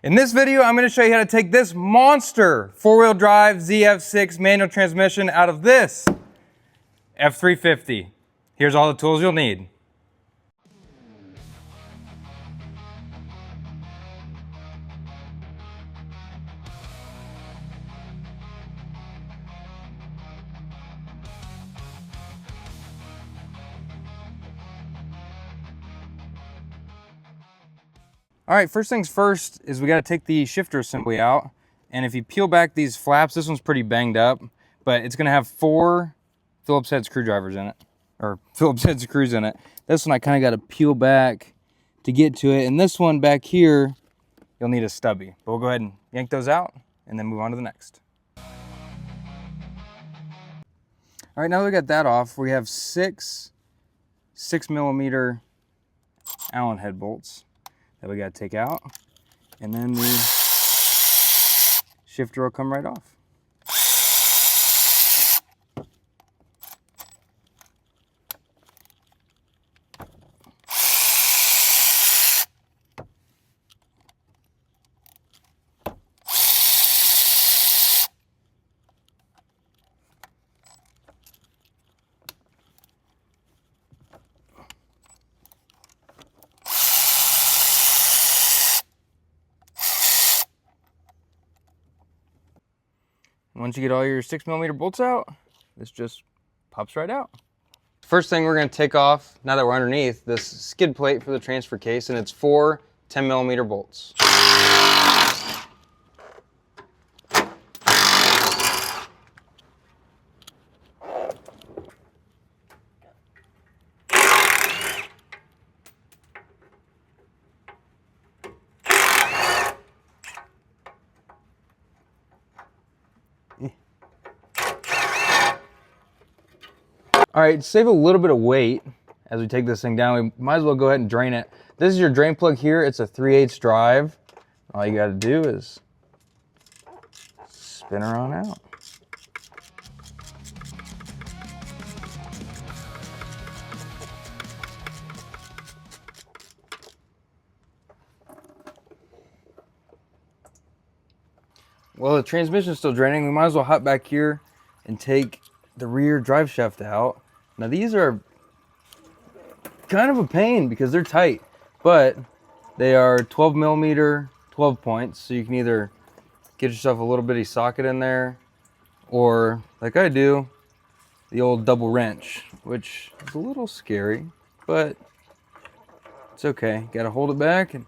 In this video, I'm going to show you how to take this monster four-wheel drive ZF6 manual transmission out of this F-350. Here's all the tools you'll need. All right, first things first is we got to take the shifter assembly out. And if you peel back these flaps, this one's pretty banged up, but it's going to have 4 Phillips head screwdrivers in it, or Phillips head screws in it. This one I kind of got to peel back to get to it. And this one back here, you'll need a stubby. But we'll go ahead and yank those out and then move on to the next. All right, now that we got that off, we have 6 6mm Allen head bolts that we got to take out, and then the shifter will come right off. Once you get all your 6mm bolts out, this just pops right out. First thing we're going to take off, now that we're underneath, this skid plate for the transfer case, and it's 4 10mm bolts. All right, to save a little bit of weight as we take this thing down, we might as well go ahead and drain it. This is your drain plug here. It's a 3/8 drive. All you got to do is spin her on out. Well, the transmission's still draining. We might as well hop back here and take the rear drive shaft out. Now these are kind of a pain because they're tight, but they are 12mm 12 points, so you can either get yourself a little bitty socket in there, or like I do, the old double wrench, which is a little scary, but it's okay. Gotta hold it back and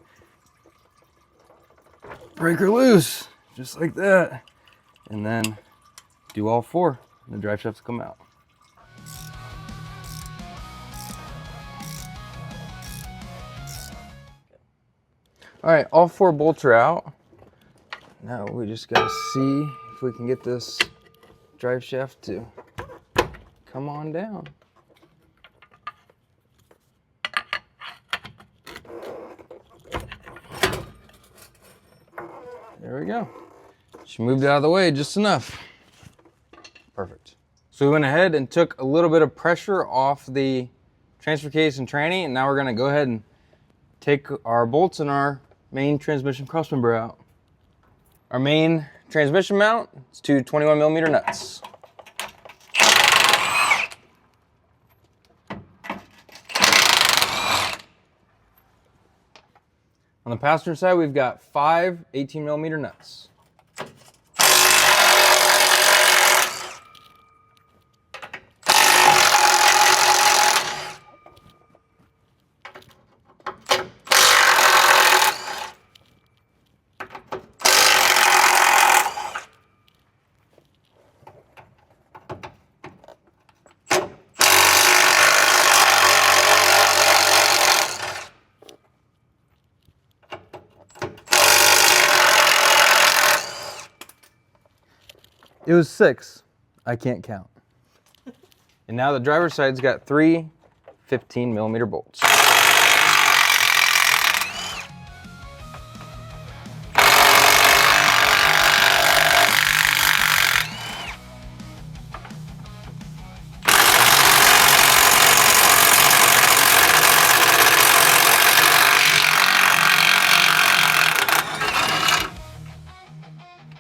break her loose just like that, and then do all 4. The drive shafts come out. All right, all 4 bolts are out. Now we just gotta see if we can get this drive shaft to come on down. There we go. She moved out of the way just enough. Perfect. So we went ahead and took a little bit of pressure off the transfer case and tranny, and now we're gonna go ahead and take our bolts and our main transmission crossmember out. Our main transmission mount is 2 21mm nuts. On the passenger side, we've got 5 18mm nuts. It was 6. I can't count. And now the driver's side's got 3 15mm bolts.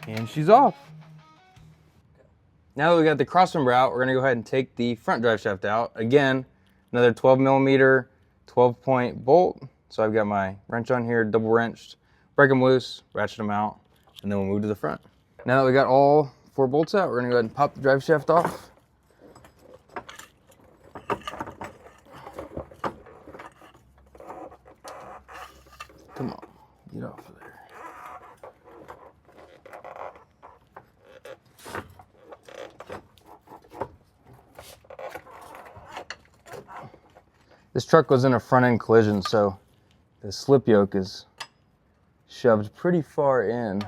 And she's off. Now that we got the crossmember out, we're gonna go ahead and take the front drive shaft out. Again, another 12mm, 12-point bolt. So I've got my wrench on here, double wrenched, break them loose, ratchet them out, and then we'll move to the front. Now that we got all 4 bolts out, we're gonna go ahead and pop the drive shaft off. Come on, get off of there. This truck was in a front end collision, so the slip yoke is shoved pretty far in.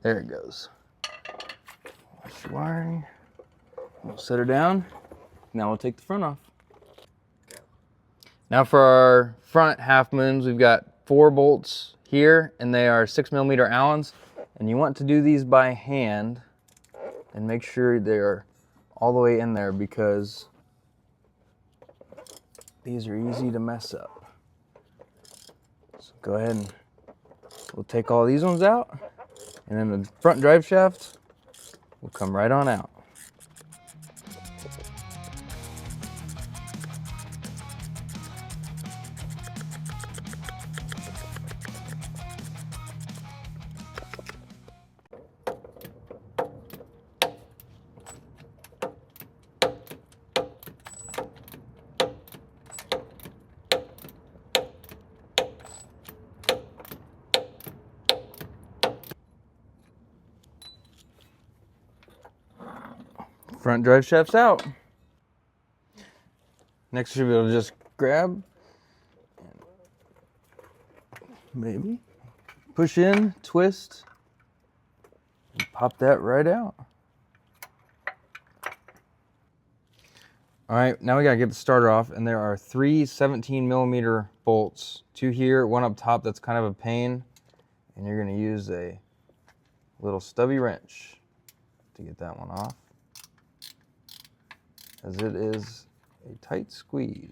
There it goes. Wash the wiring. We'll set her down. Now we'll take the front off. Now for our front half moons, we've got 4 bolts here, and they are 6mm Allens. And you want to do these by hand and make sure they're all the way in there, because these are easy to mess up. So go ahead and we'll take all these ones out, and then the front drive shaft will come right on out. Front drive shaft's out. Next, you should be able to just grab, maybe push in, twist, and pop that right out. All right, now we gotta get the starter off, and there are 3 17mm bolts, 2 here, 1 up top. That's kind of a pain, and you're gonna use a little stubby wrench to get that one off, as it is a tight squeeze.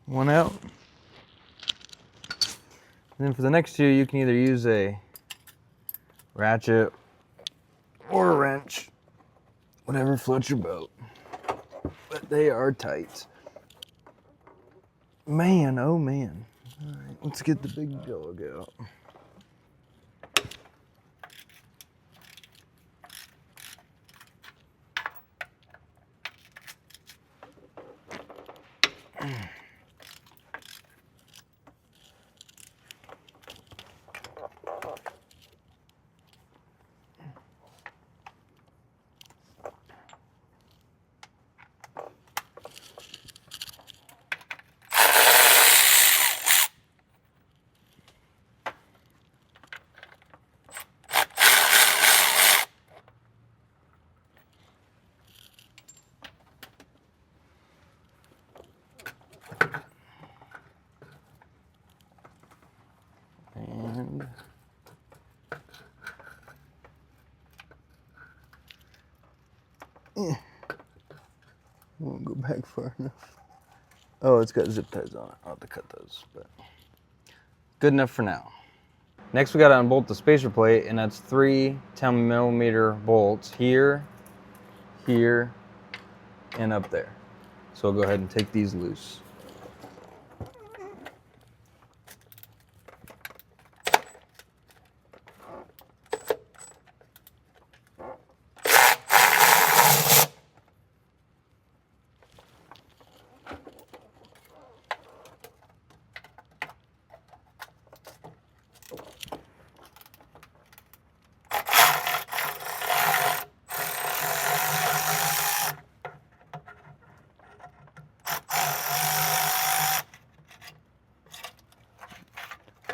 One out. And then for the next 2, you can either use a ratchet or a wrench, whatever floats your boat. But they are tight. Man, oh man. All right, let's get the big dog out. And won't go back far enough. Oh, it's got zip ties on it. I'll have to cut those, but good enough for now. Next, we got to unbolt the spacer plate, and that's 3 10mm bolts here, here, and up there. So I'll go ahead and take these loose.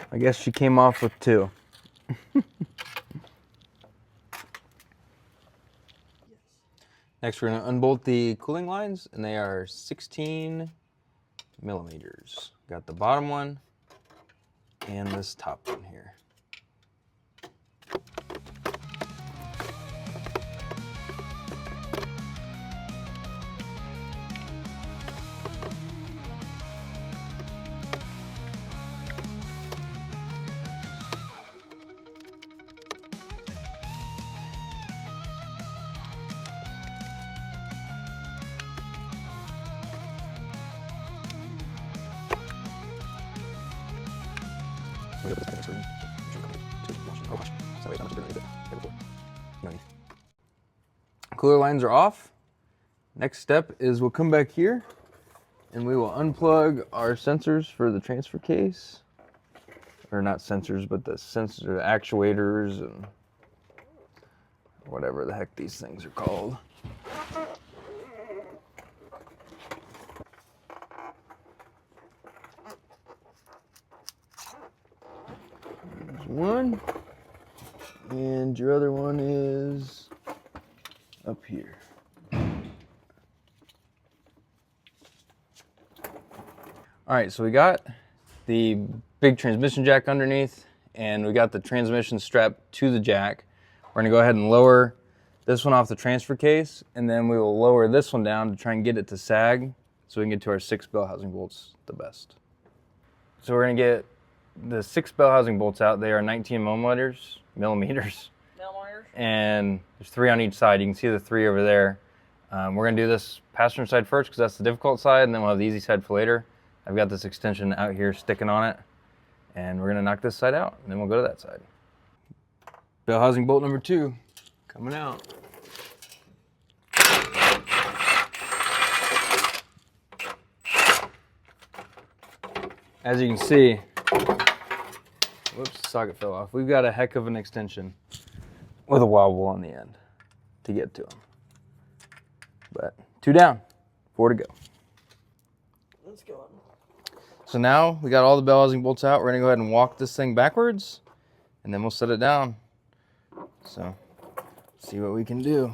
I guess she came off with 2. Next, we're going to unbolt the cooling lines, and they are 16 millimeters. Got the bottom one and this top one here. Cooler lines are off. Next step is we'll come back here and we will unplug our sensors for the transfer case. Or not sensors, but the sensor actuators and whatever the heck these things are called. There's one, and your other one is up here. All right, so we got the big transmission jack underneath, and we got the transmission strapped to the jack. We're gonna go ahead and lower this one off the transfer case, and then we will lower this one down to try and get it to sag so we can get to our 6 bell housing bolts the best. So we're gonna get the 6 bell housing bolts out. They are 19 millimeters, and there's 3 on each side. You can see the 3 over there. We're gonna do this passenger side first because that's the difficult side, and then we'll have the easy side for later. I've got this extension out here sticking on it, and we're gonna knock this side out, and then we'll go to that side. Bell housing bolt number 2 coming out. As you can see, whoops, socket fell off. We've got a heck of an extension with a wobble on the end to get to them. But 2 down, 4 to go. Let's go. So now we got all the bell housing bolts out. We're gonna go ahead and walk this thing backwards, and then we'll set it down. So, see what we can do.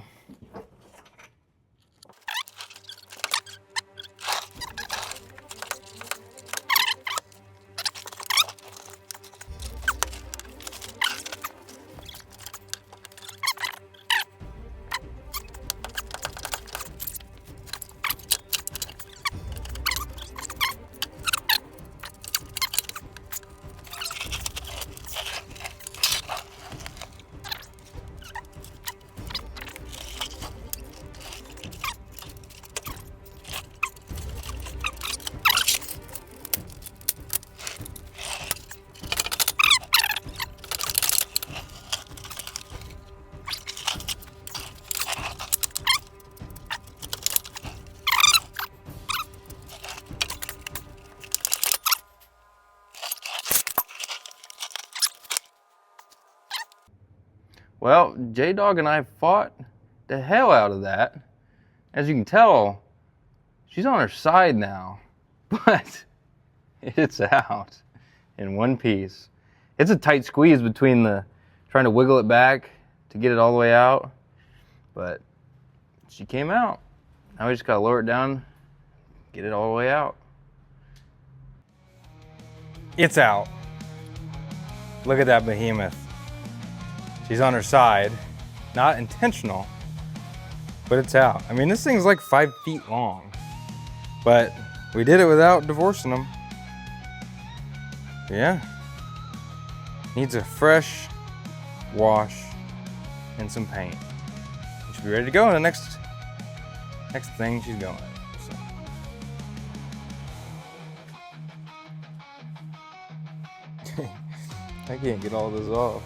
Well, J-Dog and I fought the hell out of that. As you can tell, she's on her side now, but it's out in one piece. It's a tight squeeze between the trying to wiggle it back to get it all the way out, but she came out. Now we just gotta lower it down, get it all the way out. It's out. Look at that behemoth. She's on her side, not intentional, but it's out. I mean, this thing's like 5 feet long, but we did it without divorcing them. Yeah, needs a fresh wash and some paint. She should be ready to go in the next thing she's going. So. I can't get all this off.